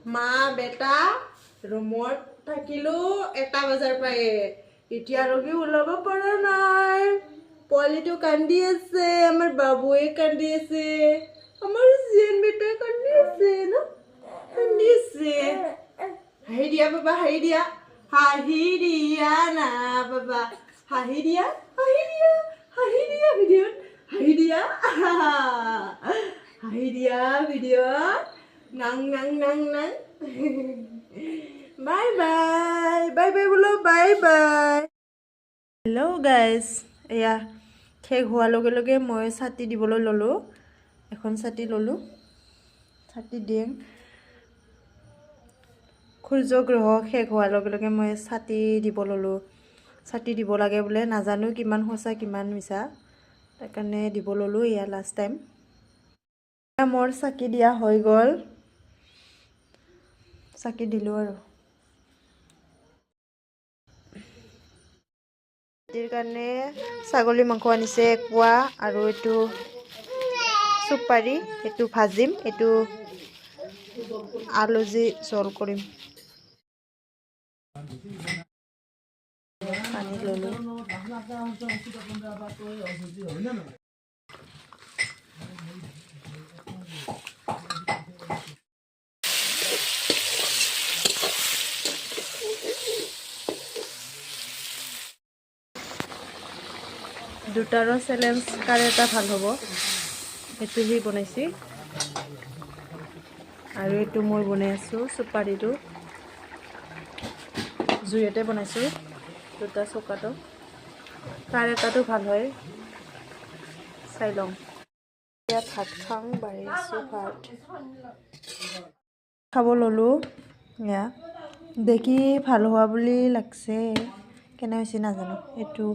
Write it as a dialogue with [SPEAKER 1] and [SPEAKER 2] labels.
[SPEAKER 1] মা বেটা ৰুমত থাকিলোঁ 1টা বজাৰ পৰাই এতিয়ালৈকে ওলাব পৰা নাই পোৱালিটো কান্দি আছে আমাৰ বাবুৱে কান্দি আছে আমাৰ জিয়ান বেটাই কান্দি আছে ন কান্দি আছে হাঁহি দিয়া বাবা হাঁহি দিয়া না বাবা হাঁহি দিয়া ভিডিঅ'ত হাঁহি দিয়া ভিডিঅ'ত নাং নাং নাং নাং বাই বোলো বাই হেল্ল' গাইজ এয়া শেষ হোৱাৰ লগে লগে মই ছাতি দিবলৈ ল'লোঁ এখন ছাতি ল'লোঁ ছাতি দিম সূৰ্য গ্ৰহ শেষ হোৱাৰ লগে লগে মই ছাতি দিব ল'লোঁ ছাতি দিব লাগে বোলে নাজানো কিমান সঁচা কিমান মিছা সেইকাৰণে দিব ল'লোঁ এয়া লাষ্ট টাইম মোৰ চাকি দিয়া হৈ গ'ল চাকি দিলোঁ আৰু ছাতিৰ কাৰণে ছাগলী মাংস আনিছে কোৱা আৰু এইটো চুপাৰী এইটো ভাজিম এইটো আলু যি জোল কৰিম পানী ল'লোঁ দুটাৰো চেলেঞ্জ কাৰ এটা ভাল হ'ব এইটো সি বনাইছে আৰু এইটো মই বনাই আছোঁ চুপাৰীটো জুইতে বনাইছোঁ দুটা চৌকাটো কাৰ এটাটো ভাল হয় চাই লওঁ এতিয়া ভাত খাওঁ বাঢ়ি আছোঁ ভাত খাব ল'লোঁ এয়া দেখি ভাল হোৱা বুলি লাগছে কেনে হৈছে নাজানো এইটো